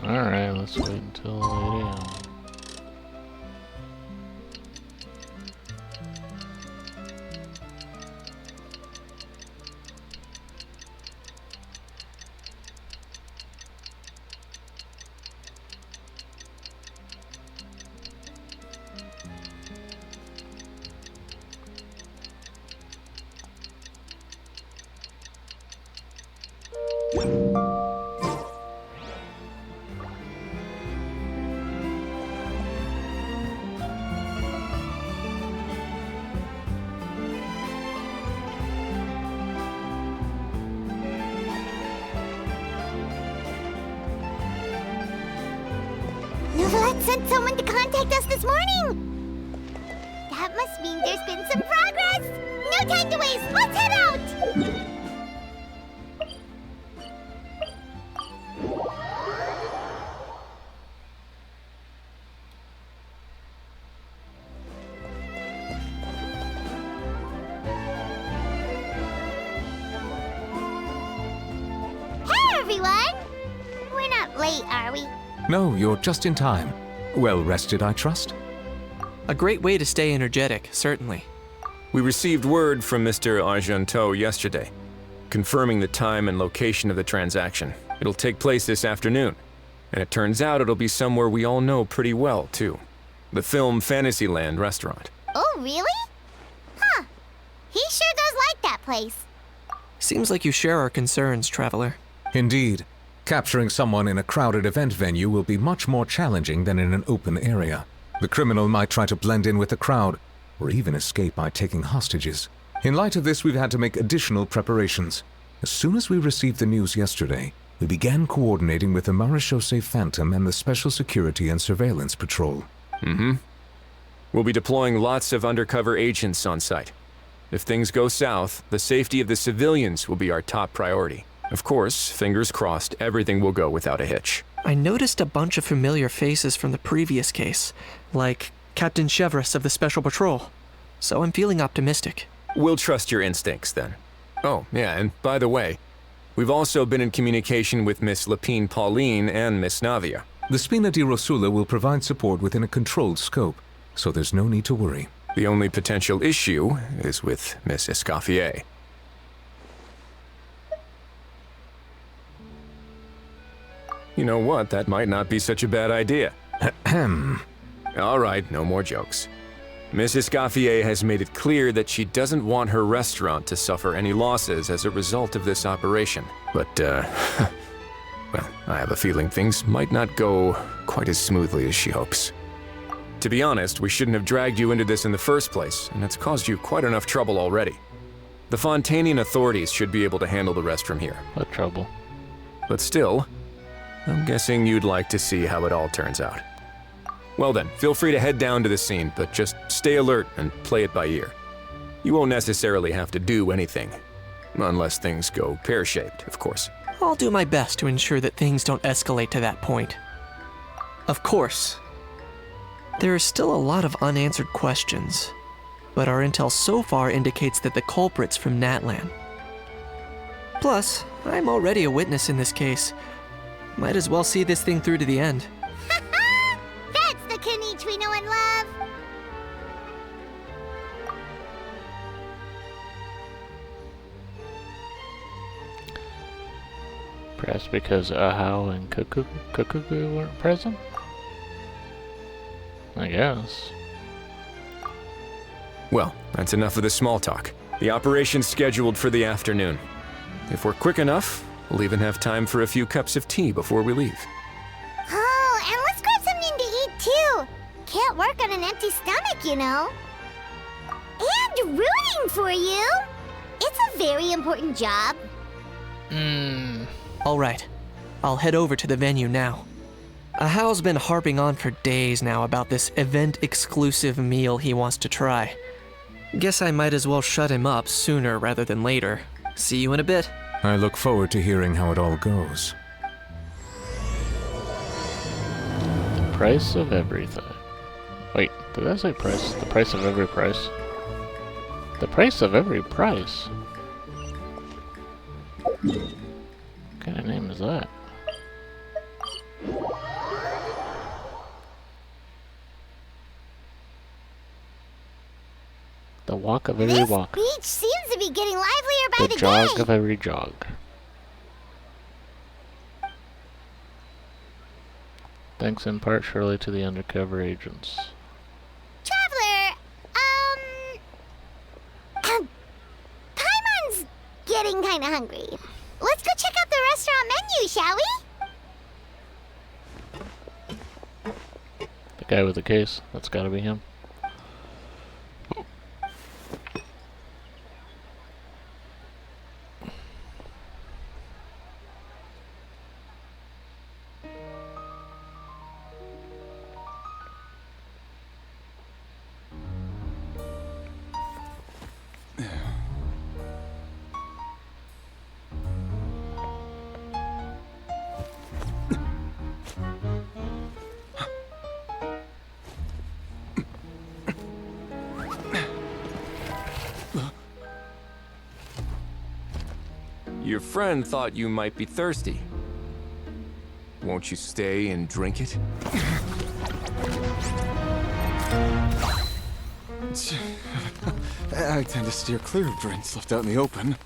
Alright, let's wait until 8 AM. Novelette sent someone to contact us this morning! That must mean there's been some progress! No time to waste! Let's head out! Hey, everyone! We're not late, are we? No, you're just in time. Well rested, I trust? A great way to stay energetic, certainly. We received word from Mr. Argenteau yesterday, confirming the time and location of the transaction. It'll take place this afternoon, and it turns out it'll be somewhere we all know pretty well, too. The Film Fantasyland restaurant. Oh, really? Huh. He sure does like that place. Seems like you share our concerns, Traveler. Indeed. Capturing someone in a crowded event venue will be much more challenging than in an open area. The criminal might try to blend in with the crowd, or even escape by taking hostages. In light of this, we've had to make additional preparations. As soon as we received the news yesterday, we began coordinating with the Marechaussee Phantom and the Special Security and Surveillance Patrol. We'll be deploying lots of undercover agents on site. If things go south, the safety of the civilians will be our top priority. Of course, fingers crossed, everything will go without a hitch. I noticed a bunch of familiar faces from the previous case, like Captain Chevreuse of the Special Patrol, so I'm feeling optimistic. We'll trust your instincts, then. Oh, yeah, and by the way, we've also been in communication with Miss Lapine Pauline and Miss Navia. The Spina di Rosula will provide support within a controlled scope, so there's no need to worry. The only potential issue is with Miss Escoffier. You know what, that might not be such a bad idea. All right, no more jokes. Miss Escoffier has made it clear that she doesn't want her restaurant to suffer any losses as a result of this operation. But, well, I have a feeling things might not go quite as smoothly as she hopes. To be honest, we shouldn't have dragged you into this in the first place, and it's caused you quite enough trouble already. The Fontainian authorities should be able to handle the rest from here. What trouble? But still, I'm guessing you'd like to see how it all turns out. Well then, feel free to head down to the scene, but just stay alert and play it by ear. You won't necessarily have to do anything. Unless things go pear-shaped, of course. I'll do my best to ensure that things don't escalate to that point. Of course. There are still a lot of unanswered questions, but our intel so far indicates that the culprit's from Natlan. Plus, I'm already a witness in this case. Might as well see this thing through to the end. That's the Kenichi we know and love! Perhaps because Ahau and Kukuku weren't present? I guess. Well, that's enough of the small talk. The operation's scheduled for the afternoon. If we're quick enough, we'll even have time for a few cups of tea before we leave. Oh, and let's grab something to eat too! Can't work on an empty stomach, you know. And rooting for you! It's a very important job. All right, I'll head over to the venue now. Ahao's been harping on for days now about this event-exclusive meal he wants to try. Guess I might as well shut him up sooner rather than later. See you in a bit. I look forward to hearing how it all goes. Price of everything. Wait, did I say price? The price of every price? The price of every price? What kind of name is that? The walk of every This walk. beach seems to be getting livelier by The the jog day. of every jog. Thanks in part surely to the undercover agents. Traveler, Paimon's getting kinda hungry. Let's go check out the restaurant menu, shall we? The guy with the case, that's gotta be him. Your friend thought you might be thirsty. Won't you stay and drink it? I tend to steer clear of drinks left out in the open.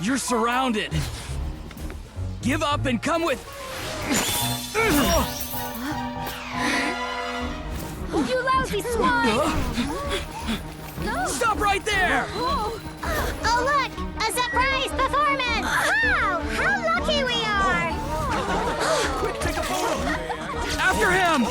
You're surrounded. Give up and come with. You lousy swine! Stop right there! Oh, look! A surprise performance! Wow! How lucky we are! After him!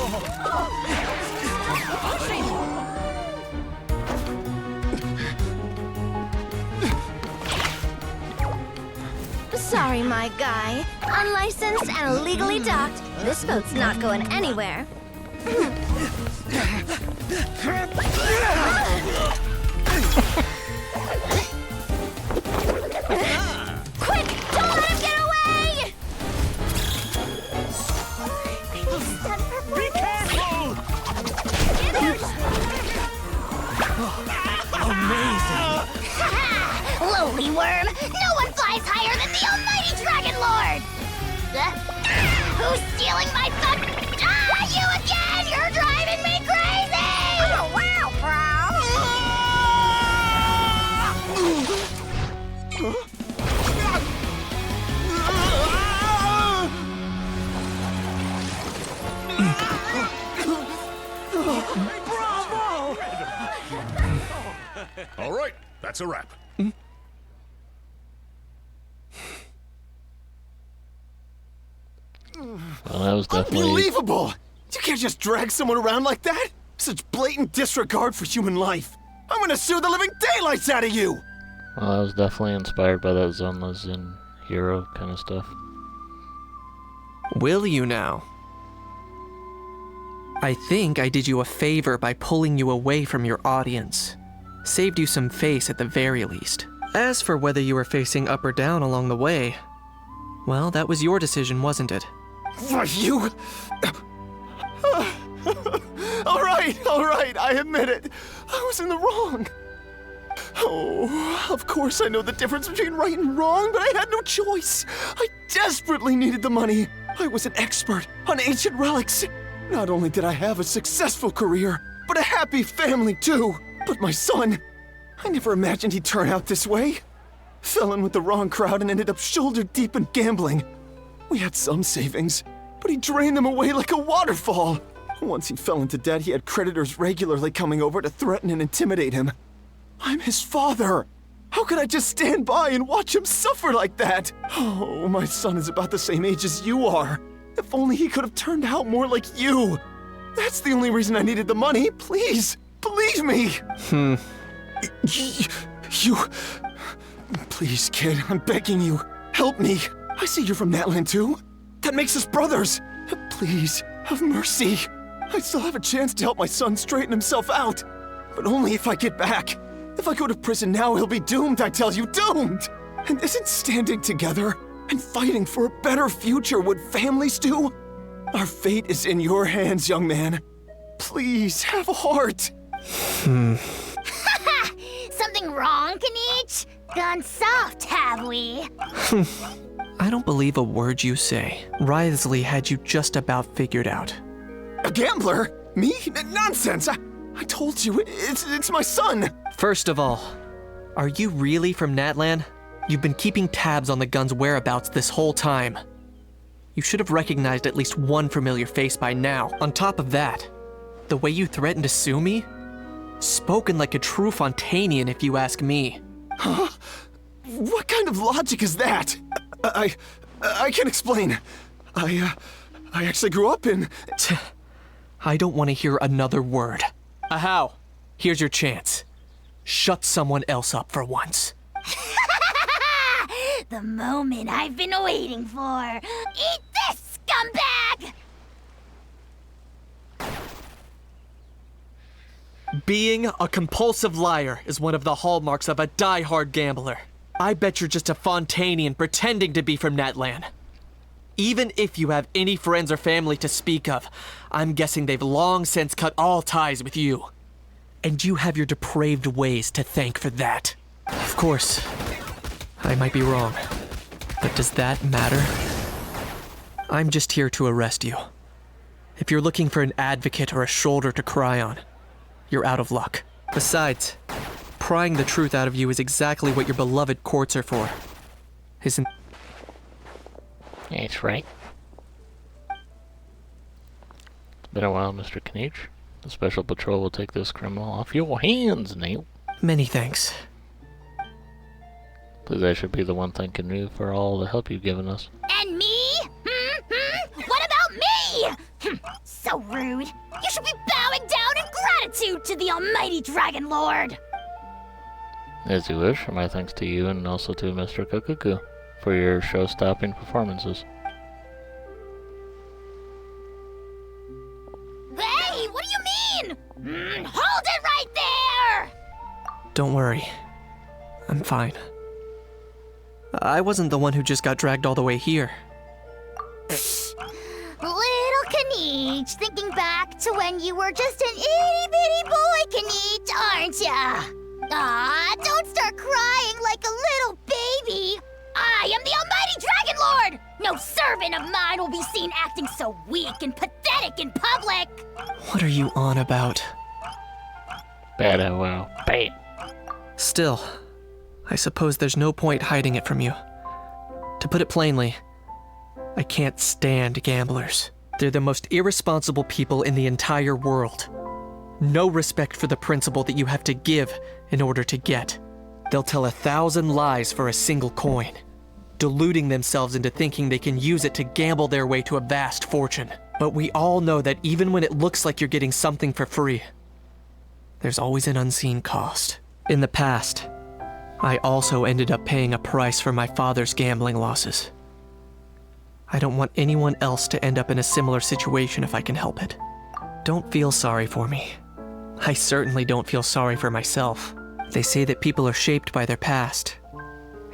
Sorry, my guy. Unlicensed and illegally docked. This boat's not going anywhere. Quick! Don't let him get away! Be careful! Lowly worm! No one flies higher than the almighty Dragon Lord! Who's stealing my fun? Ah, you again! You're driving me crazy! Oh, wow, All right, that's a wrap. Well, that was definitely... Unbelievable! You can't just drag someone around like that! Such blatant disregard for human life! I'm gonna sue the living daylights out of you! Well, that was definitely inspired by that Zenless in Hero kind of stuff. Will you now? I think I did you a favor by pulling you away from your audience. Saved you some face at the very least. As for whether you were facing up or down along the way, well, that was your decision, wasn't it? What, you... all right, I admit it. I was in the wrong. Oh, of course I know the difference between right and wrong, but I had no choice. I desperately needed the money. I was an expert on ancient relics. Not only did I have a successful career, but a happy family too. But my son, I never imagined he'd turn out this way. Fell in with the wrong crowd and ended up shoulder deep in gambling. We had some savings, but he drained them away like a waterfall. Once he fell into debt, he had creditors regularly coming over to threaten and intimidate him. I'm his father. How could I just stand by and watch him suffer like that? Oh, my son is about the same age as you are. If only he could have turned out more like you. That's the only reason I needed the money. Please, Believe me! You... Please, kid, I'm begging you. Help me. I see you're from Natland too. That makes us brothers. Please, have mercy. I still have a chance to help my son straighten himself out. But only if I get back. If I go to prison now, he'll be doomed, I tell you, doomed! And isn't standing together and fighting for a better future what families do? Our fate is in your hands, young man. Please, have a heart. Something wrong, Kanich? Gone soft, have we? I don't believe a word you say. Wriothesley had you just about figured out. A gambler? Me? Nonsense! I told you, it's my son! First of all, are you really from Natlan? You've been keeping tabs on the gun's whereabouts this whole time. You should have recognized at least one familiar face by now. On top of that, the way you threatened to sue me? Spoken like a true Fontanian, if you ask me. Huh? What kind of logic is that? I can't explain. I actually grew up in... I don't want to hear another word. Ahau, here's your chance. Shut someone else up for once. The moment I've been waiting for. Eat this, scumbag! Being a compulsive liar is one of the hallmarks of a die-hard gambler. I bet you're just a Fontanian pretending to be from Natlan. Even if you have any friends or family to speak of, I'm guessing they've long since cut all ties with you. And you have your depraved ways to thank for that. Of course, I might be wrong, but does that matter? I'm just here to arrest you. If you're looking for an advocate or a shoulder to cry on, you're out of luck. Besides, prying the truth out of you is exactly what your beloved courts are for. Isn't... That's right. It's been a while, Mr. Kanich. The Special Patrol will take this criminal off your hands, Neil. Many thanks. Please, I should be the one thanking you for all the help you've given us. And me? What about me? So rude. You should be bowing down in gratitude to the almighty Dragon Lord. As you wish, my thanks to you and also to Mr. Kokuku for your show-stopping performances. Hey, what do you mean? Hold it right there! Don't worry. I'm fine. I wasn't the one who just got dragged all the way here. Little Kanich, thinking back to when you were just an itty-bitty boy, Kanich, aren't ya? Aw, don't start crying like a little baby. I am the almighty Dragon Lord! No servant of mine will be seen acting so weak and pathetic in public! What are you on about? Bad, wow. Bam! Still, I suppose there's no point hiding it from you. To put it plainly, I can't stand gamblers. They're the most irresponsible people in the entire world. No respect for the principle that you have to give in order to get. They'll tell 1,000 lies for a single coin, deluding themselves into thinking they can use it to gamble their way to a vast fortune. But we all know that even when it looks like you're getting something for free, there's always an unseen cost. In the past, I also ended up paying a price for my father's gambling losses. I don't want anyone else to end up in a similar situation if I can help it. Don't feel sorry for me. I certainly don't feel sorry for myself. They say that people are shaped by their past.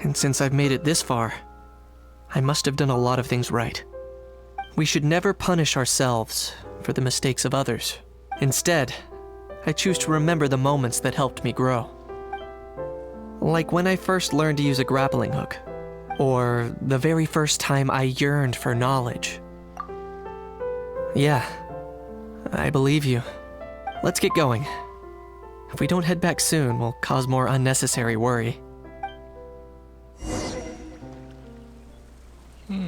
And since I've made it this far, I must have done a lot of things right. We should never punish ourselves for the mistakes of others. Instead, I choose to remember the moments that helped me grow. Like when I first learned to use a grappling hook, or the very first time I yearned for knowledge. Yeah, I believe you. Let's get going. If we don't head back soon, we'll cause more unnecessary worry. Yay!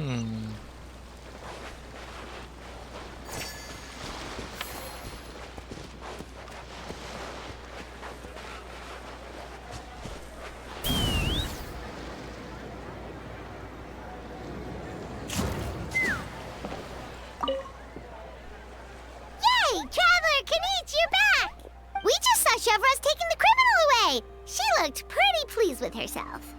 Traveler Kanich, you're back! We just Chevra's taking the criminal away. She looked pretty pleased with herself.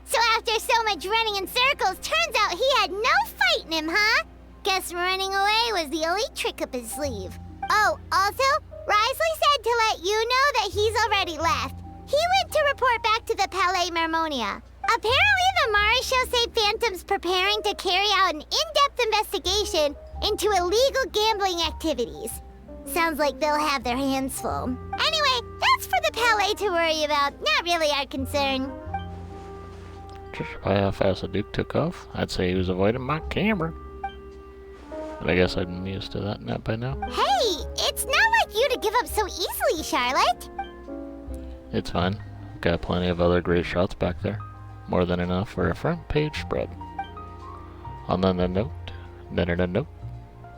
So after so much running in circles, turns out he had no fight in him, huh? Guess running away was the only trick up his sleeve. Oh, also, Risley said to let you know that he's already left. He went to report back to the Palais Mermonia. Apparently, the Mari show say Phantom's preparing to carry out an in-depth investigation into illegal gambling activities. Sounds like they'll have their hands full. Anyway, that's for the Palais to worry about, not really our concern. Just by how fast the Duke took off, I'd say he was avoiding my camera. But I guess I'm used to that net by now. Hey, it's not like you to give up so easily, Charlotte. It's fine. I've got plenty of other great shots back there. More than enough for a front page spread. On the note,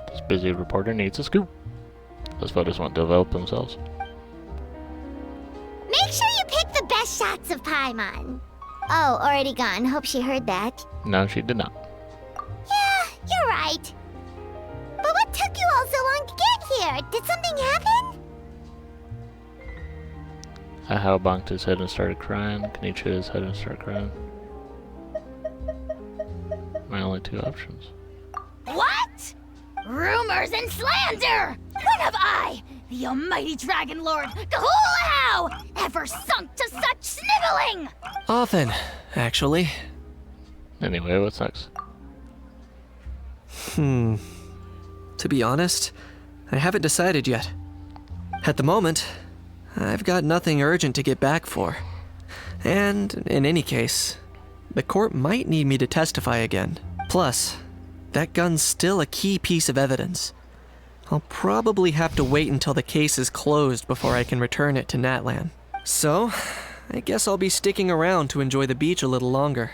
this busy reporter needs a scoop. Those photos won't develop themselves. Make sure you pick the best shots of Paimon. Oh, already gone. Hope she heard that. No, she did not. Yeah, you're right. But what took you all so long to get here? Did something happen? Ahau bonked his head and started crying. Kenichi hit his head and started crying. My only two options. What? Rumors and slander! When have I, the almighty Dragon Lord, Kahulahau, ever sunk to such sniveling? Often, actually. Anyway, what's next? To be honest, I haven't decided yet. At the moment, I've got nothing urgent to get back for. And, in any case, the court might need me to testify again. Plus, that gun's still a key piece of evidence. I'll probably have to wait until the case is closed before I can return it to Natlan. So, I guess I'll be sticking around to enjoy the beach a little longer.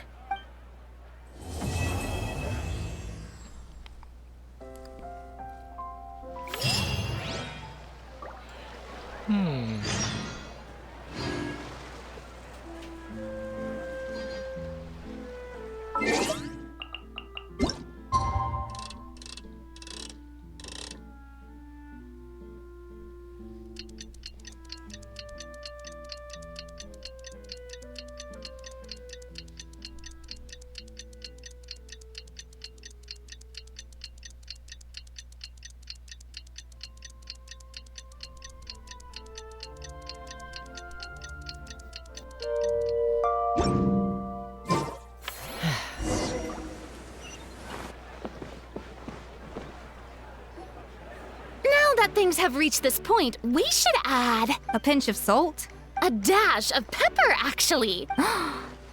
Things have reached this point, we should add a pinch of salt? A dash of pepper, actually.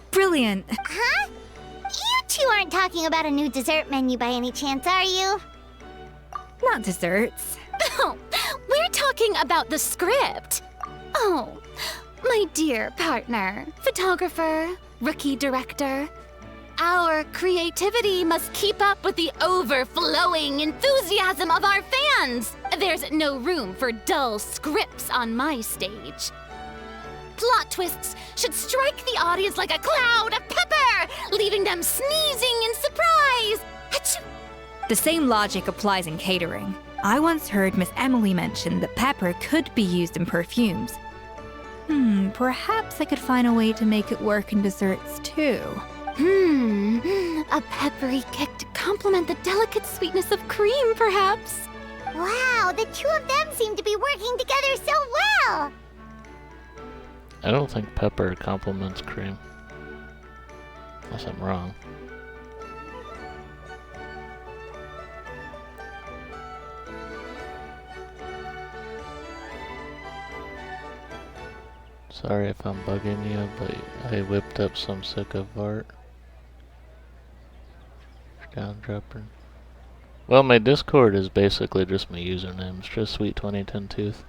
Brilliant. Huh? You two aren't talking about a new dessert menu by any chance, are you? Not desserts. Oh, we're talking about the script. Oh, my dear partner, photographer, rookie director. Our creativity must keep up with the overflowing enthusiasm of our fans. There's no room for dull scripts on my stage. Plot twists should strike the audience like a cloud of pepper, leaving them sneezing in surprise. Achoo! The same logic applies in catering. I once heard Miss Emily mention that pepper could be used in perfumes. Perhaps I could find a way to make it work in desserts too. A peppery kick to complement the delicate sweetness of cream, perhaps. Wow, the two of them seem to be working together so well. I don't think pepper complements cream. Unless I'm wrong. Sorry if I'm bugging you, but I whipped up some sick of art. Dropper. Well, my Discord is basically just my username. It's just sweeT2010Tooth.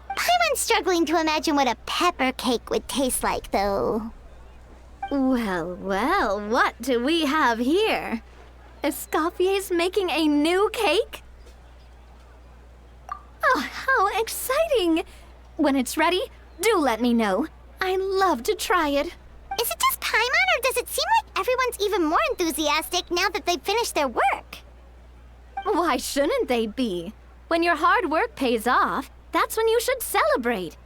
I'm struggling to imagine what a pepper cake would taste like, though. Well, well, what do we have here? Escoffier's making a new cake? Oh, how exciting! When it's ready, do let me know. I'd love to try it. Is it just Paimon, or does it seem like everyone's even more enthusiastic now that they've finished their work? Why shouldn't they be? When your hard work pays off, that's when you should celebrate.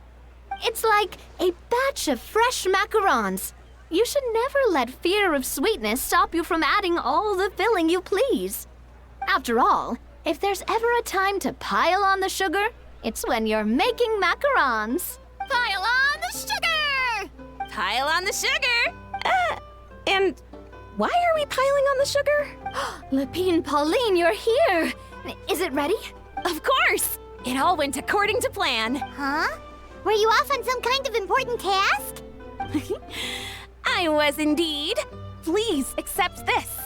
It's like a batch of fresh macarons. You should never let fear of sweetness stop you from adding all the filling you please. After all, if there's ever a time to pile on the sugar, it's when you're making macarons. Pile on the sugar! Pile on the sugar! And why are we piling on the sugar? Lapine Pauline, you're here! Is it ready? Of course! It all went according to plan. Huh? Were you off on some kind of important task? I was indeed. Please accept this.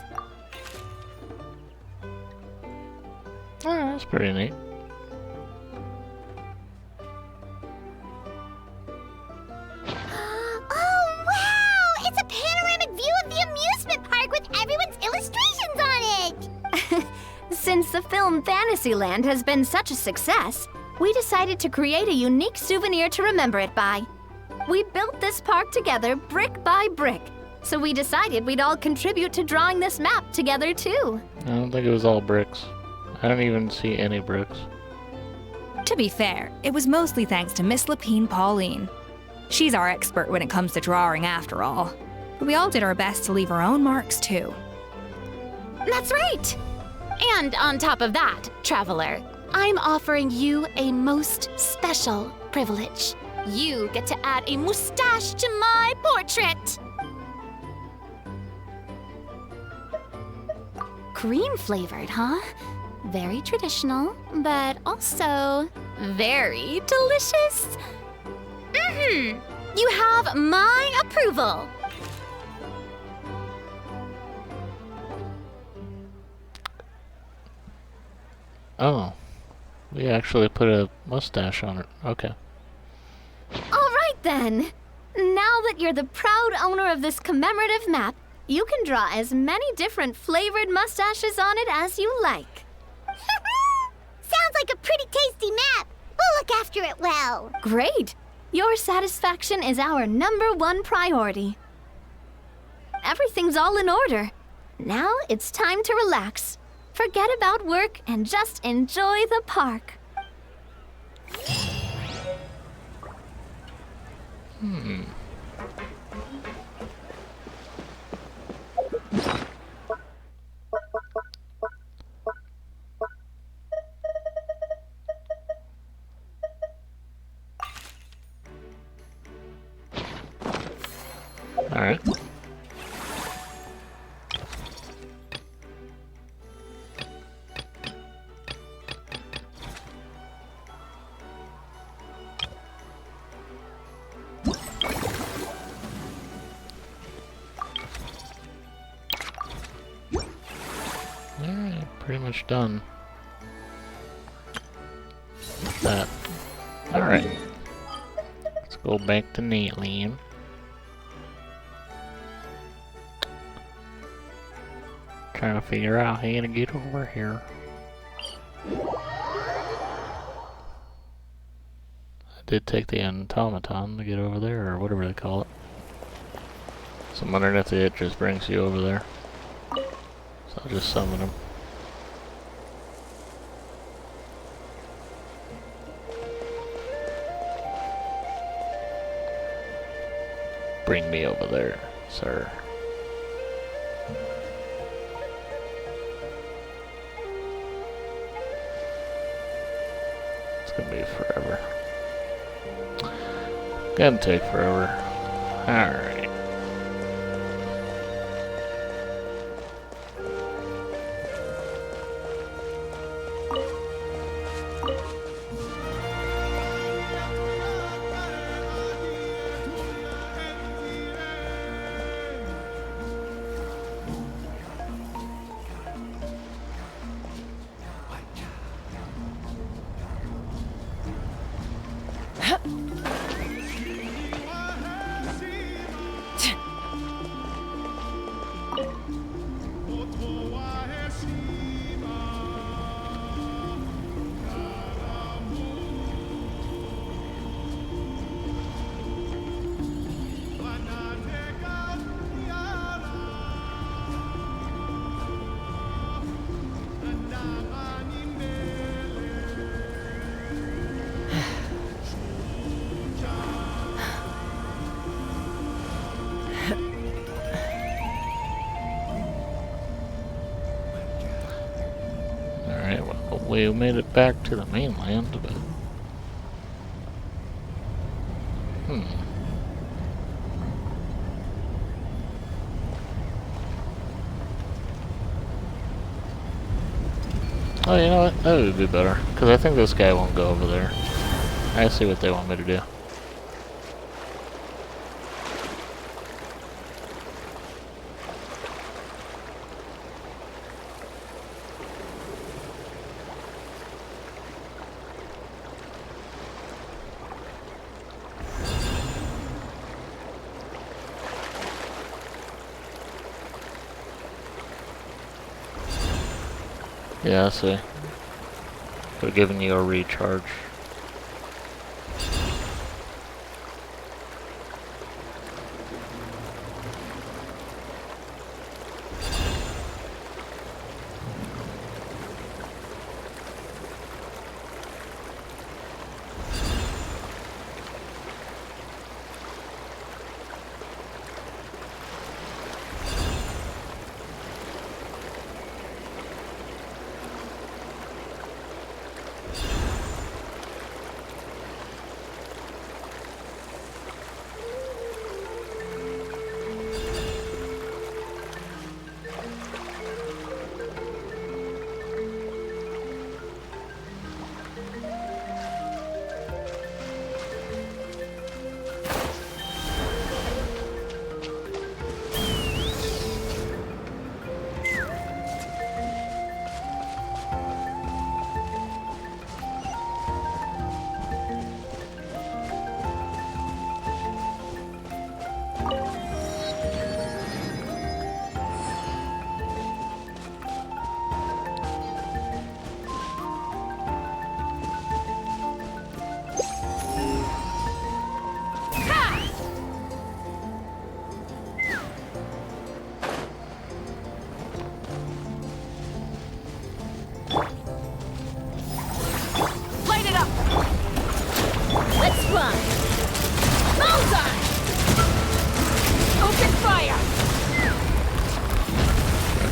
Oh, that's pretty neat. Oh, wow! It's a panoramic view of the amusement park with everyone's illustrations on it! Since the film Fantasyland has been such a success, we decided to create a unique souvenir to remember it by. We built this park together brick by brick, so we decided we'd all contribute to drawing this map together too. I don't think it was all bricks. I don't even see any bricks. To be fair, it was mostly thanks to Miss Lapine Pauline. She's our expert when it comes to drawing after all. But we all did our best to leave our own marks too. That's right! And on top of that, Traveler, I'm offering you a most special privilege. You get to add a mustache to my portrait! Cream flavored, huh? Very traditional, but also very delicious. You have my approval. Oh. We actually put a mustache on it. Okay. All right then! Now that you're the proud owner of this commemorative map, you can draw as many different flavored mustaches on it as you like. Sounds like a pretty tasty map. We'll look after it well. Great! Your satisfaction is our #1 priority. Everything's all in order. Now it's time to relax. Forget about work and just enjoy the park. Alright. Alright, pretty much done. With that. Alright. Let's go back to Neatland. Trying to figure out how to get over here. I did take the automaton to get over there, or whatever they call it. Some underneath it just brings you over there. So I'll just summon him. Bring me over there, sir. It's gonna be forever. Gonna take forever. Alright. we made it back to the mainland, but... Oh, you know what? That would be better. Because I think this guy won't go over there. I see what they want me to do. Yeah, I see. They're giving you a recharge.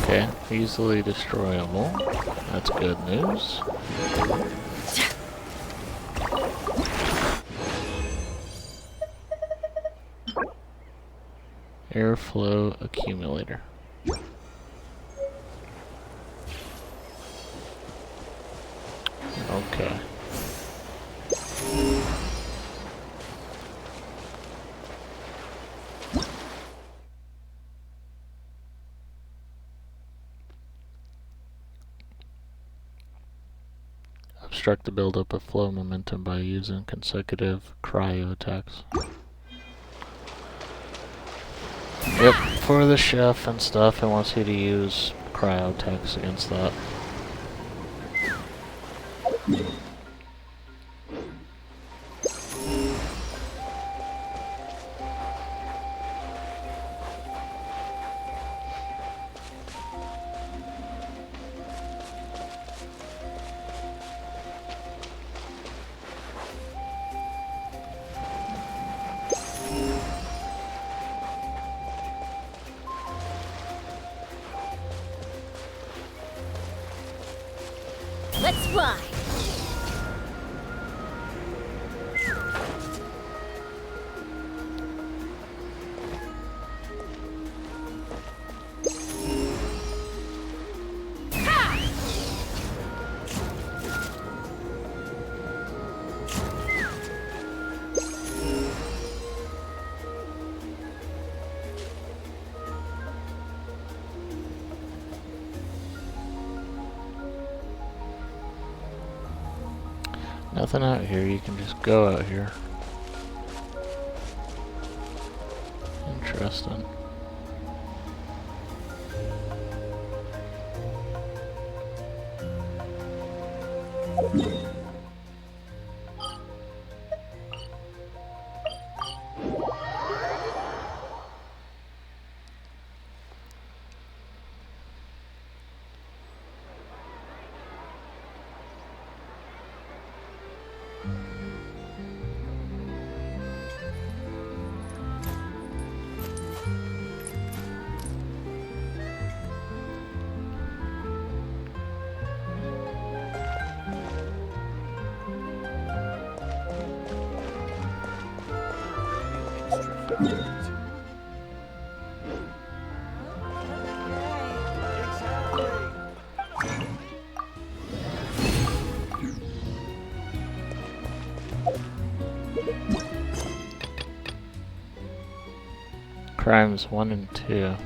Okay, easily destroyable. That's good news. Airflow accumulator. Okay. Obstruct the buildup of flow momentum by using consecutive cryo attacks. Yep, for the chef and stuff, it wants you to use cryo attacks against that. Let's fly! Nothing out here, you can just go out here. Interesting. crimes 1 and 2.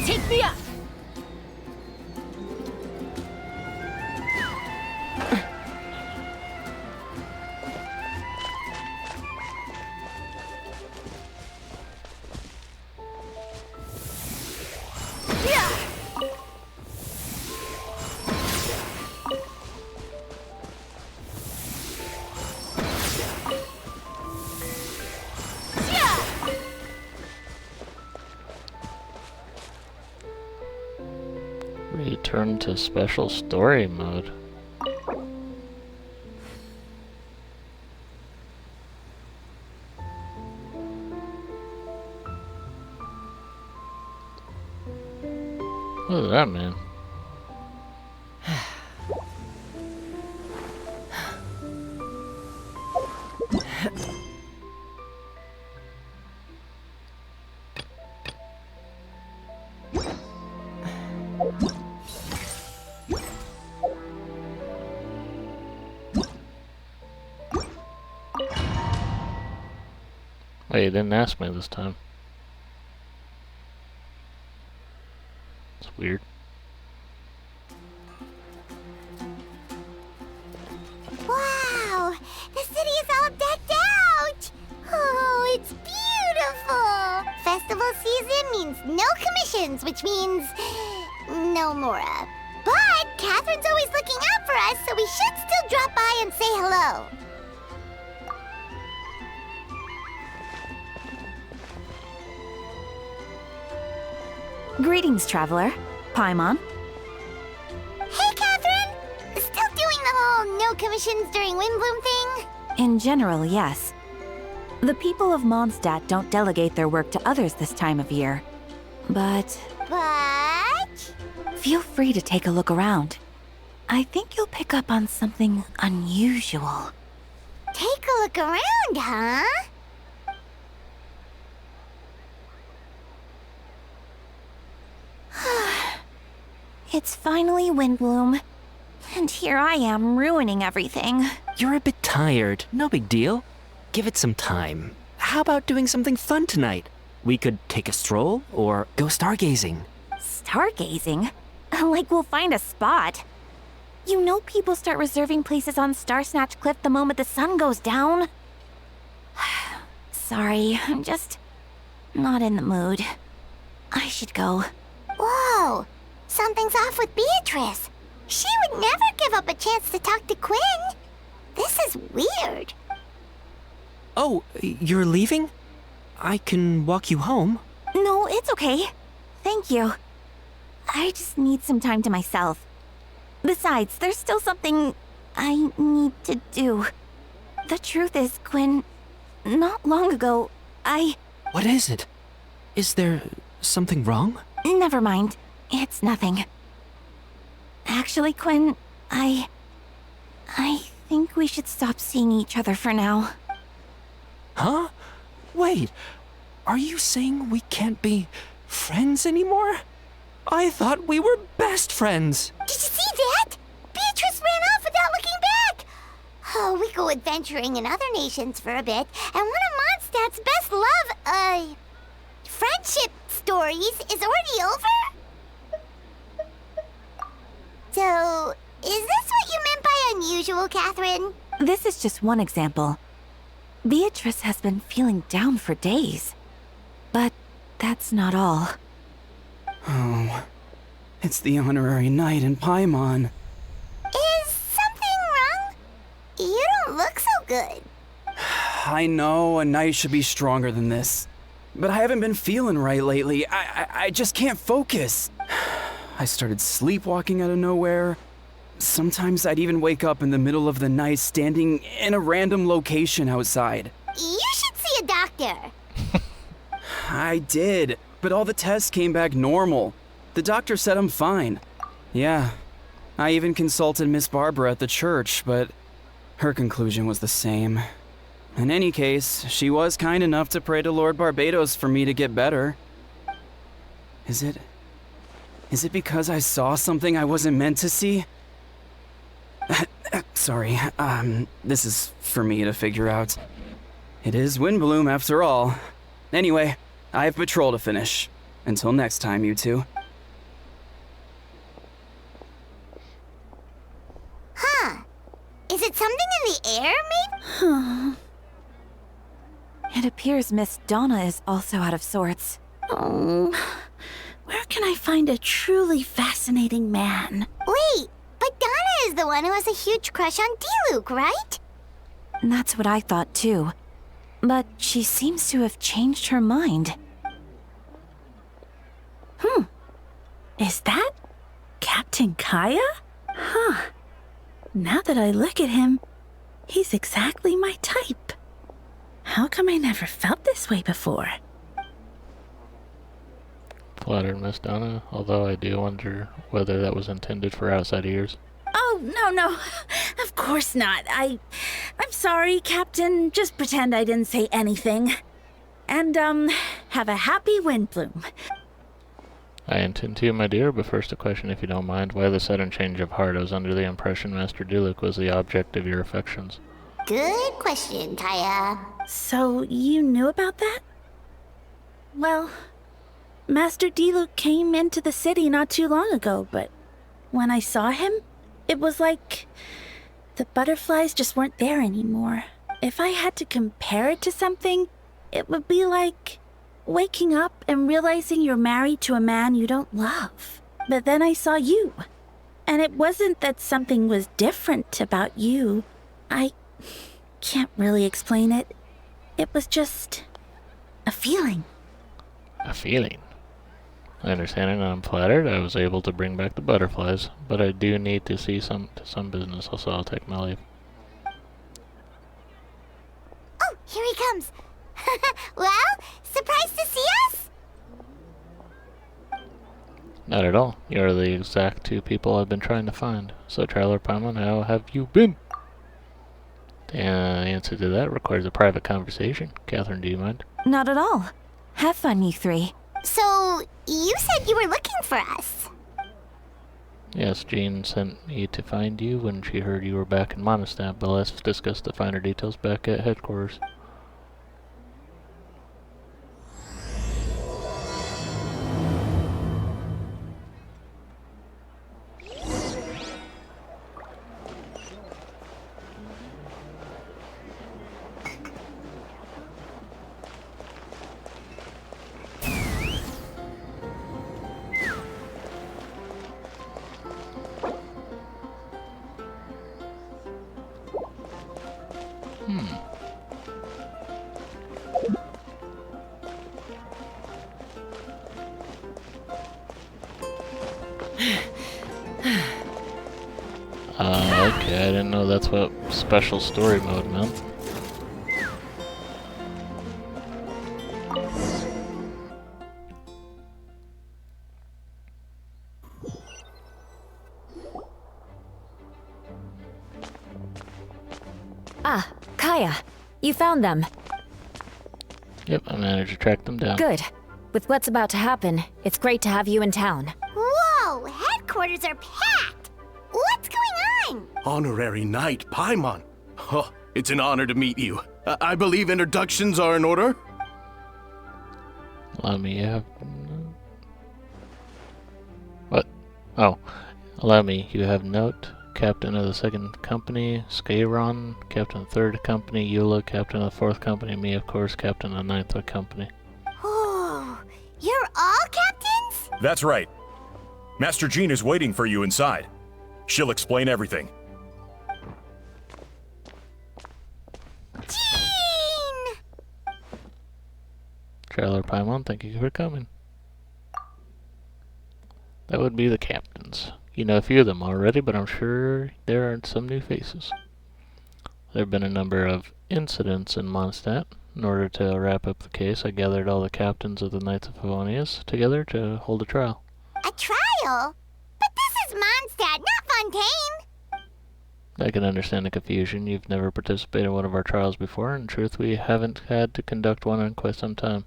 Take me up! Return to special story mode. What does that mean? Wait, you didn't ask me this time. It's weird. Wow! The city is all decked out! Oh, it's beautiful! Festival season means no commissions, which means no Mora. But Catherine's always looking out for us, so we should still drop by and say hello. Greetings, traveler. Paimon. Hey, Catherine! Still doing the whole no commissions during Windbloom thing? In general, yes. The people of Mondstadt don't delegate their work to others this time of year. But feel free to take a look around. I think you'll pick up on something unusual. Take a look around, huh? It's finally Windbloom. And here I am ruining everything. You're a bit tired. No big deal. Give it some time. How about doing something fun tonight? We could take a stroll or go stargazing. Stargazing? Like we'll find a spot. You know people start reserving places on Starsnatch Cliff the moment the sun goes down. Sorry, I'm just not in the mood. I should go. Whoa! Something's off with Beatrice. She would never give up a chance to talk to Quinn. This is weird. Oh, you're leaving? I can walk you home. No, it's okay. Thank you. I just need some time to myself. Besides, there's still something I need to do. The truth is, Quinn, not long ago, What is it? Is there something wrong? Never mind. It's nothing. Actually, Quinn, I think we should stop seeing each other for now. Huh? Wait, are you saying we can't be friends anymore? I thought we were best friends. Did you see that? Beatrice ran off without looking back. Oh, we go adventuring in other nations for a bit, and one of Mondstadt's best friendship stories is already over? So, is this what you meant by unusual, Catherine? This is just one example. Beatrice has been feeling down for days. But that's not all. Oh, it's the honorary knight in Paimon. Is something wrong? You don't look so good. I know a knight should be stronger than this. But I haven't been feeling right lately. I just can't focus. I started sleepwalking out of nowhere. Sometimes I'd even wake up in the middle of the night standing in a random location outside. You should see a doctor. I did, but all the tests came back normal. The doctor said I'm fine. Yeah, I even consulted Miss Barbara at the church, but her conclusion was the same. In any case, she was kind enough to pray to Lord Barbados for me to get better. Is it because I saw something I wasn't meant to see? Sorry, this is for me to figure out. It is Windbloom after all. Anyway, I have patrol to finish. Until next time, you two. Huh. Is it something in the air, maybe? It appears Miss Donna is also out of sorts. Oh, where can I find a truly fascinating man? Wait, but Donna is the one who has a huge crush on D-Luke, right? That's what I thought too. But she seems to have changed her mind. Is that Captain Kaya? Huh. Now that I look at him, he's exactly my type. How come I never felt this way before? Flattered, Miss Donna, although I do wonder whether that was intended for outside ears. Oh, no. Of course not. I'm sorry, Captain. Just pretend I didn't say anything. And, have a happy Windbloom. I intend to, my dear, but first a question, if you don't mind. Why the sudden change of heart? I was under the impression Master D-Luke was the object of your affections. Good question, Kaya. So, you knew about that? Well, Master D-Luke came into the city not too long ago, but when I saw him, it was like the butterflies just weren't there anymore. If I had to compare it to something, it would be like waking up and realizing you're married to a man you don't love. But then I saw you, and it wasn't that something was different about you. I can't really explain it. It was just a feeling. A feeling? I understand it, and I'm flattered I was able to bring back the butterflies, but I do need to see some business, so I'll take my leave. Oh, here he comes. Well, surprised to see us? Not at all. You're the exact two people I've been trying to find. So, Traveler Paimon, how have you been? The answer to that requires a private conversation. Catherine, do you mind? Not at all. Have fun, you three. So, you said you were looking for us. Yes, Jean sent me to find you when she heard you were back in Mondstadt, but let's discuss the finer details back at headquarters. Okay, I didn't know that's what special story mode meant. Ah, Kaya, you found them. Yep, I managed to track them down. Good. With what's about to happen, it's great to have you in town. Whoa, headquarters are packed. What's going on? Honorary Knight Paimon. Oh, it's an honor to meet you. I believe introductions are in order? Let me have... What? Oh. Allow me, you have Note, Captain of the 2nd Company, Skyron, Captain of the 3rd Company, Eula, Captain of the 4th Company, me, of course, Captain of the 9th Company. Oh, you're all captains? That's right. Master Jean is waiting for you inside. She'll explain everything. Jean! Traveler Paimon, thank you for coming. That would be the captains. You know a few of them already, but I'm sure there are some new faces. There have been a number of incidents in Mondstadt. In order to wrap up the case, I gathered all the captains of the Knights of Favonius together to hold a trial. A trial? But this is Mondstadt, not untamed. I can understand the confusion. You've never participated in one of our trials before. In truth, we haven't had to conduct one in quite some time.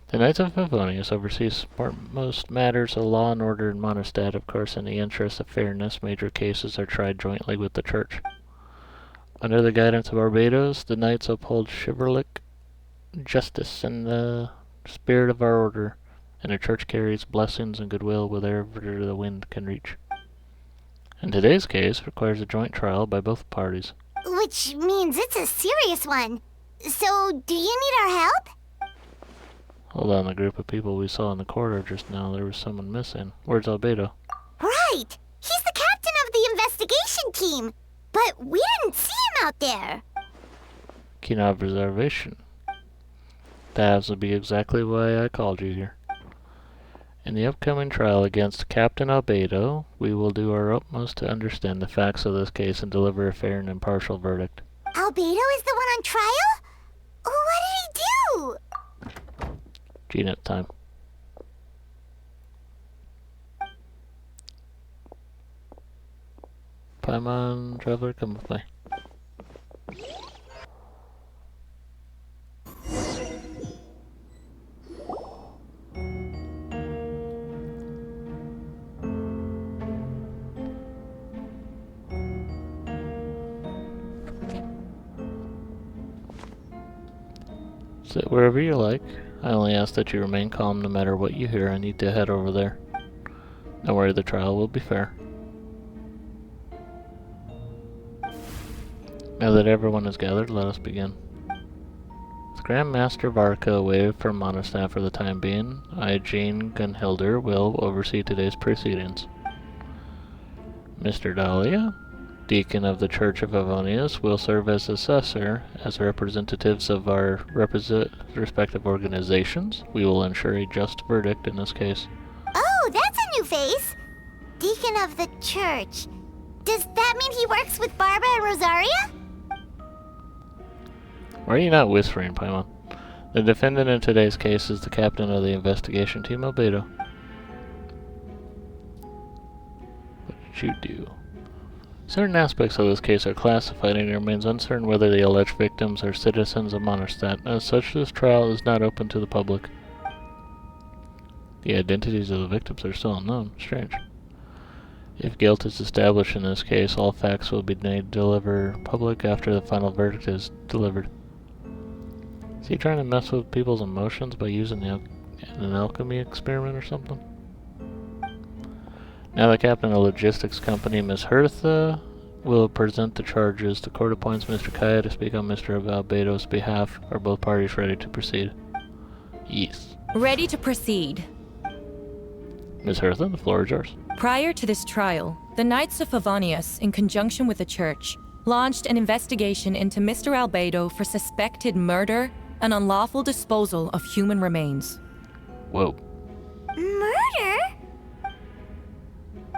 The Knights of Favonius oversees most matters of law and order in Mondstadt. Of course, in the interest of fairness, major cases are tried jointly with the Church. Under the guidance of Barbados, the Knights uphold chivalric justice and the spirit of our order, and the Church carries blessings and goodwill wherever the wind can reach. And today's case requires a joint trial by both parties. Which means it's a serious one. So, do you need our help? Hold on, the group of people we saw in the corridor just now, there was someone missing. Where's Albedo? Right! He's the captain of the investigation team! But we didn't see him out there! Keen observation. That will be exactly why I called you here. In the upcoming trial against Captain Albedo, we will do our utmost to understand the facts of this case and deliver a fair and impartial verdict. Albedo is the one on trial? What did he do? GNet time. Paimon, Traveler, come with me. Sit wherever you like. I only ask that you remain calm no matter what you hear. I need to head over there. Don't worry, the trial will be fair. Now that everyone is gathered, let us begin. With Grand Master Varka away from Mondstadt for the time being, I, Jean Gunhilder, will oversee today's proceedings. Mr. Dahlia, Deacon of the Church of Favonius, will serve as assessor. As representatives of our respective organizations, we will ensure a just verdict in this case. Oh, that's a new face! Deacon of the Church. Does that mean he works with Barbara and Rosaria? Why are you not whispering, Paimon? The defendant in today's case is the captain of the investigation team, Albedo. What did you do? Certain aspects of this case are classified, and it remains uncertain whether the alleged victims are citizens of Mondstadt. As such, this trial is not open to the public. The identities of the victims are still unknown. Strange. If guilt is established in this case, all facts will be made delivered public after the final verdict is delivered. Is he trying to mess with people's emotions by using an alchemy experiment or something? Now the captain of the logistics company, Miss Hertha, will present the charges. The court appoints Mr. Kaya to speak on Mr. Albedo's behalf. Are both parties ready to proceed? Yes. Ready to proceed. Miss Hertha, the floor is yours. Prior to this trial, the Knights of Favonius, in conjunction with the Church, launched an investigation into Mr. Albedo for suspected murder and unlawful disposal of human remains. Whoa. Murder?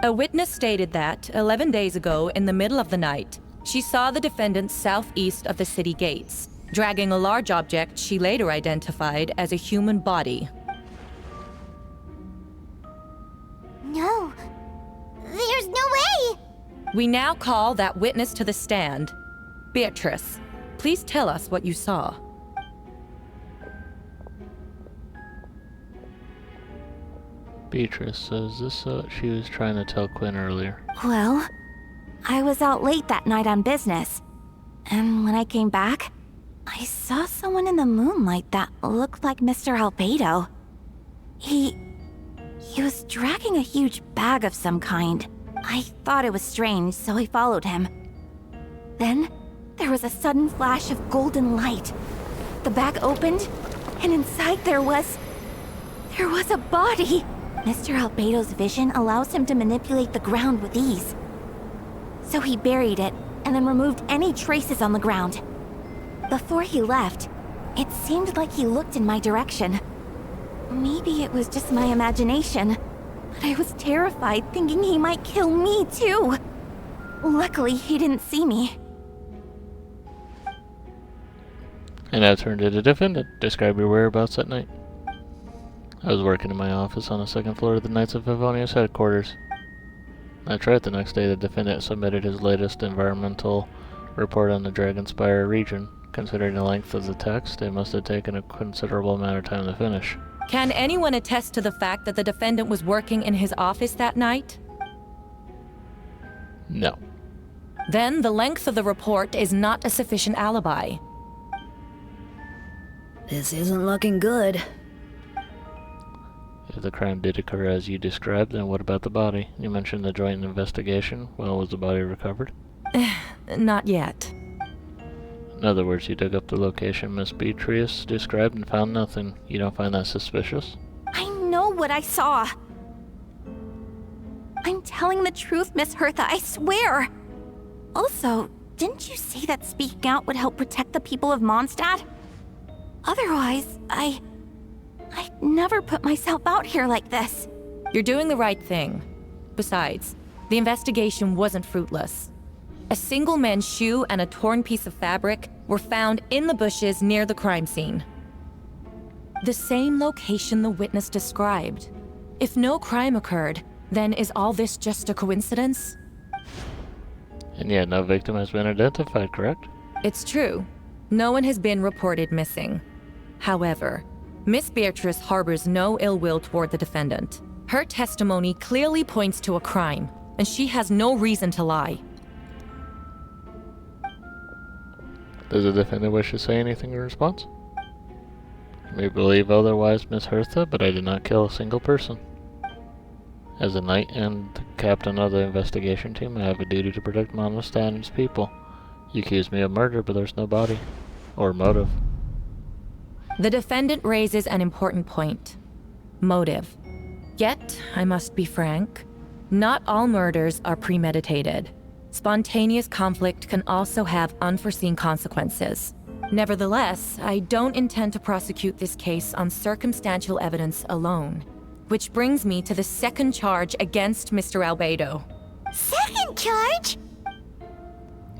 A witness stated that, 11 days ago, in the middle of the night, she saw the defendant southeast of the city gates, dragging a large object she later identified as a human body. No. There's no way! We now call that witness to the stand. Beatrice, please tell us what you saw. Beatrice, so is this what she was trying to tell Quinn earlier? Well, I was out late that night on business. And when I came back, I saw someone in the moonlight that looked like Mr. Albedo. He was dragging a huge bag of some kind. I thought it was strange, so I followed him. Then, there was a sudden flash of golden light. The bag opened, and inside there was a body! Mr. Albedo's vision allows him to manipulate the ground with ease. So he buried it, and then removed any traces on the ground. Before he left, it seemed like he looked in my direction. Maybe it was just my imagination, but I was terrified thinking he might kill me too. Luckily, he didn't see me. And now turn to the defendant. Describe your whereabouts that night. I was working in my office on the second floor of the Knights of Favonius headquarters. That's right, the next day the defendant submitted his latest environmental report on the Dragonspire region. Considering the length of the text, it must have taken a considerable amount of time to finish. Can anyone attest to the fact that the defendant was working in his office that night? No. Then the length of the report is not a sufficient alibi. This isn't looking good. If the crime did occur as you described, then what about the body? You mentioned the joint investigation. When was the body recovered? Not yet. In other words, you dug up the location Miss Beatrice described and found nothing. You don't find that suspicious? I know what I saw. I'm telling the truth, Miss Hertha, I swear. Also, didn't you say that speaking out would help protect the people of Mondstadt? Otherwise, I'd never put myself out here like this. You're doing the right thing. Besides, the investigation wasn't fruitless. A single man's shoe and a torn piece of fabric were found in the bushes near the crime scene. The same location the witness described. If no crime occurred, then is all this just a coincidence? And yet no victim has been identified, correct? It's true. No one has been reported missing. However, Miss Beatrice harbors no ill will toward the defendant. Her testimony clearly points to a crime, and she has no reason to lie. Does the defendant wish to say anything in response? You may believe otherwise, Miss Hertha, but I did not kill a single person. As a knight and captain of the investigation team, I have a duty to protect Mondstadt and its people. You accuse me of murder, but there's no body. Or motive. The defendant raises an important point. Motive. Yet, I must be frank, not all murders are premeditated. Spontaneous conflict can also have unforeseen consequences. Nevertheless, I don't intend to prosecute this case on circumstantial evidence alone. Which brings me to the second charge against Mr. Albedo. Second charge?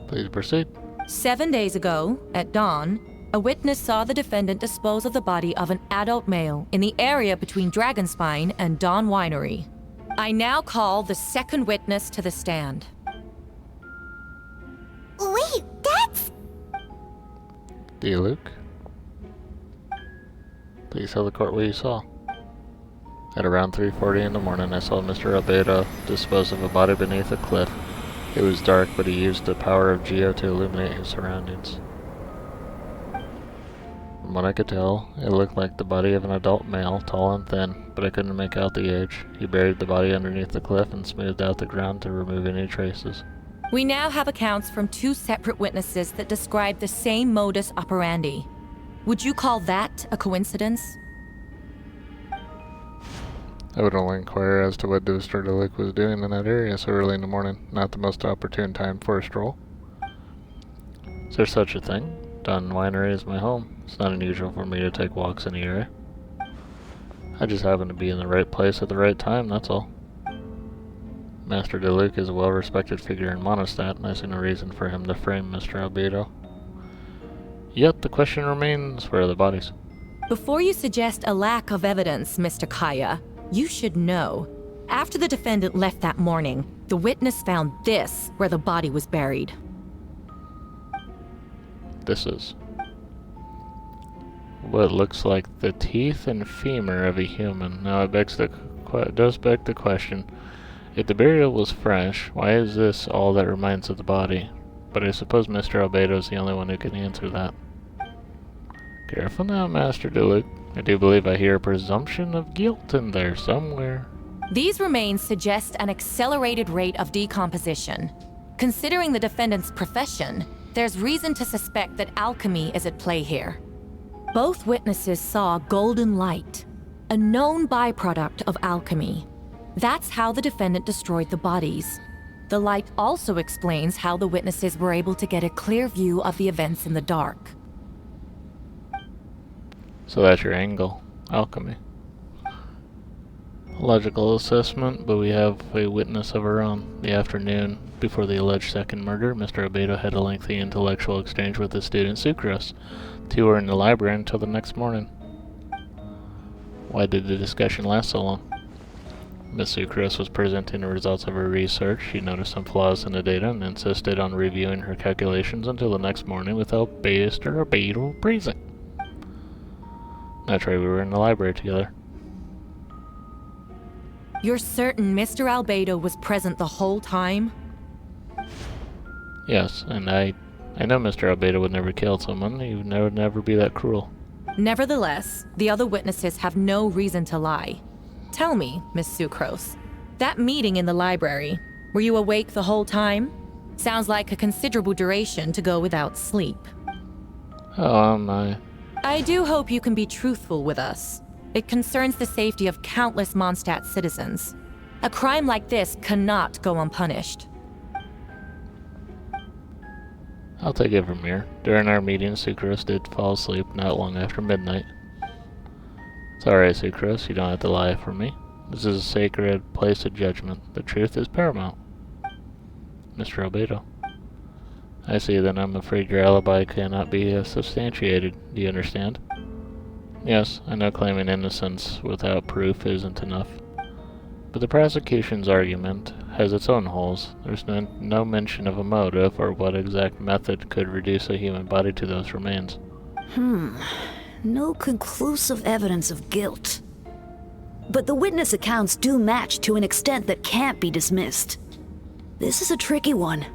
Please proceed. 7 days ago, at dawn, a witness saw the defendant dispose of the body of an adult male in the area between Dragonspine and Dawn Winery. I now call the second witness to the stand. Wait, that's... Luke? Please tell the court what you saw. At around 3:40 in the morning, I saw Mr. Albedo dispose of a body beneath a cliff. It was dark, but he used the power of Geo to illuminate his surroundings. From what I could tell, it looked like the body of an adult male, tall and thin, but I couldn't make out the age. He buried the body underneath the cliff and smoothed out the ground to remove any traces. We now have accounts from two separate witnesses that describe the same modus operandi. Would you call that a coincidence? I would only inquire as to what Mr. DeLuc was doing in that area so early in the morning. Not the most opportune time for a stroll. Is there such a thing? Dawn Winery is my home. It's not unusual for me to take walks in the area. I just happen to be in the right place at the right time, that's all. Master DeLuc is a well-respected figure in Mondstadt, and I see no reason for him to frame Mr. Albedo. Yet the question remains, where are the bodies? Before you suggest a lack of evidence, Mr. Kaya, you should know. After the defendant left that morning, the witness found this where the body was buried. This is what looks like the teeth and femur of a human. Now it does beg the question, if the burial was fresh, why is this all that remains of the body? But I suppose Mr. Albedo is the only one who can answer that. Careful now, Master DeLuc. I do believe I hear a presumption of guilt in there somewhere. These remains suggest an accelerated rate of decomposition. Considering the defendant's profession, there's reason to suspect that alchemy is at play here. Both witnesses saw golden light, a known byproduct of alchemy. That's how the defendant destroyed the bodies. The light also explains how the witnesses were able to get a clear view of the events in the dark. So that's your angle. Alchemy. Logical assessment, but we have a witness of our own. The afternoon before the alleged second murder, Mr. Albedo had a lengthy intellectual exchange with his student Sucrose. Two were in the library until the next morning. Why did the discussion last so long? Miss Sucrose was presenting the results of her research. She noticed some flaws in the data and insisted on reviewing her calculations until the next morning without Mr. Albedo present. That's right, we were in the library together. You're certain Mr. Albedo was present the whole time? Yes, and I know Mr. Albedo would never kill someone. He would never be that cruel. Nevertheless, the other witnesses have no reason to lie. Tell me, Miss Sucrose, that meeting in the library, were you awake the whole time? Sounds like a considerable duration to go without sleep. Oh, I do hope you can be truthful with us. It concerns the safety of countless Mondstadt citizens. A crime like this cannot go unpunished. I'll take it from here. During our meeting, Sucrose did fall asleep not long after midnight. It's alright, Sucrose, you don't have to lie for me. This is a sacred place of judgment. The truth is paramount. Mr. Albedo. I see, then I'm afraid your alibi cannot be substantiated. Do you understand? Yes, I know claiming innocence without proof isn't enough. But the prosecution's argument has its own holes. There's no mention of a motive or what exact method could reduce a human body to those remains. No conclusive evidence of guilt. But the witness accounts do match to an extent that can't be dismissed. This is a tricky one.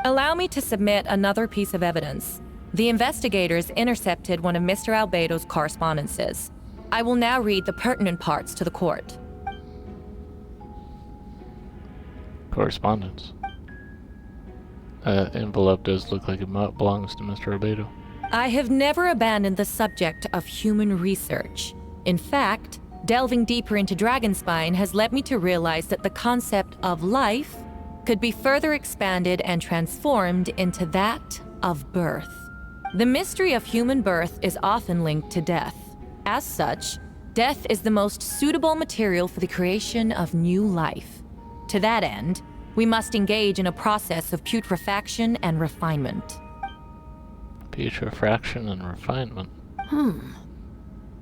Allow me to submit another piece of evidence. The investigators intercepted one of Mr. Albedo's correspondences. I will now read the pertinent parts to the court. Correspondence. That envelope does look like it belongs to Mr. Albedo. I have never abandoned the subject of human research. In fact, delving deeper into Dragonspine has led me to realize that the concept of life could be further expanded and transformed into that of birth. The mystery of human birth is often linked to death. As such, death is the most suitable material for the creation of new life. To that end, we must engage in a process of putrefaction and refinement. Putrefaction and refinement.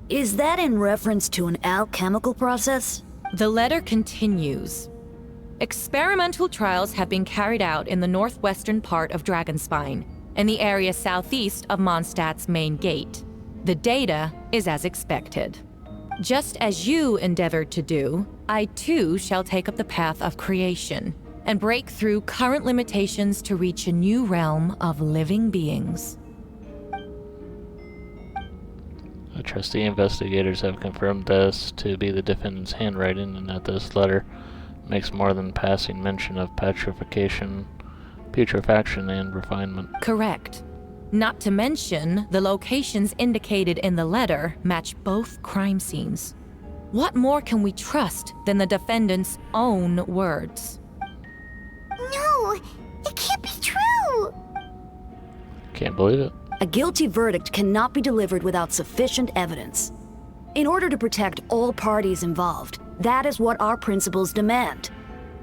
Is that in reference to an alchemical process? The letter continues. Experimental trials have been carried out in the northwestern part of Dragonspine, and the area southeast of Mondstadt's main gate. The data is as expected. Just as you endeavored to do, I too shall take up the path of creation, and break through current limitations to reach a new realm of living beings. I trust the investigators have confirmed this to be the defendant's handwriting and that this letter makes more than passing mention of putrefaction and refinement. Correct. Not to mention, the locations indicated in the letter match both crime scenes. What more can we trust than the defendant's own words? No, it can't be true. Can't believe it. A guilty verdict cannot be delivered without sufficient evidence. In order to protect all parties involved, that is what our principles demand.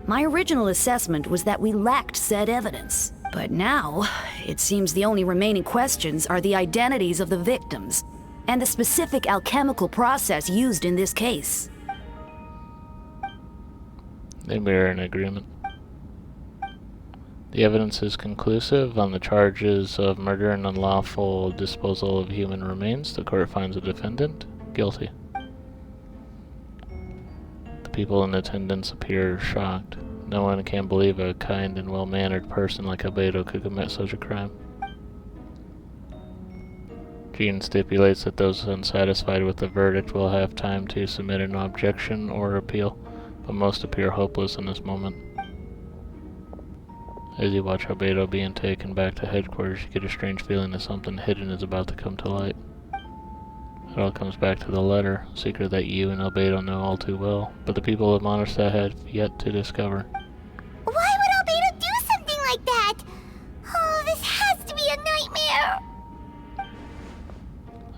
My original assessment was that we lacked said evidence. But now, it seems the only remaining questions are the identities of the victims and the specific alchemical process used in this case. Then we are in agreement. The evidence is conclusive on the charges of murder and unlawful disposal of human remains. The court finds the defendant guilty. The people in attendance appear shocked. No one can believe a kind and well-mannered person like Albedo could commit such a crime. Jean stipulates that those unsatisfied with the verdict will have time to submit an objection or appeal, but most appear hopeless in this moment. As you watch Albedo being taken back to headquarters, you get a strange feeling that something hidden is about to come to light. It all comes back to the letter, a secret that you and Albedo know all too well, but the people of Mondstadt have yet to discover. Why would Albedo do something like that? Oh, this has to be a nightmare.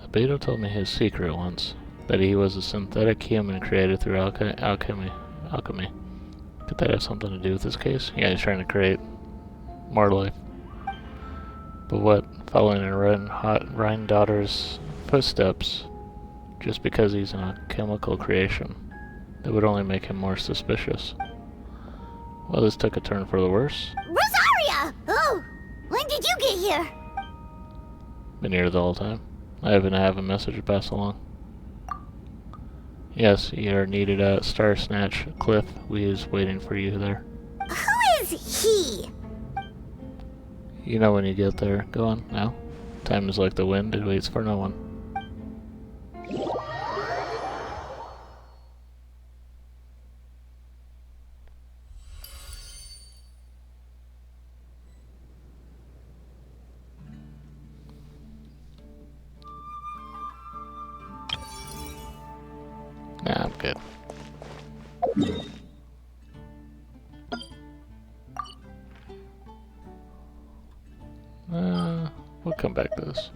Albedo told me his secret once, that he was a synthetic human created through alchemy. Could that have something to do with this case? Yeah, he's trying to create more life. But what? Following in Rhine daughter's footsteps, just because he's in a chemical creation. It would only make him more suspicious. Well, this took a turn for the worse. Rosaria! Oh, when did you get here? Been here the whole time. I even have a message to pass along. Yes, you are needed at Star Snatch Cliff. We is waiting for you there. Who is he? You know when you get there. Go on, now. Time is like the wind, it waits for no one. Nah, I'm good. We'll come back to this.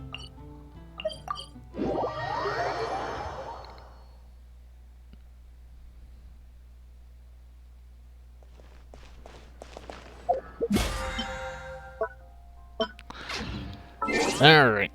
Alright.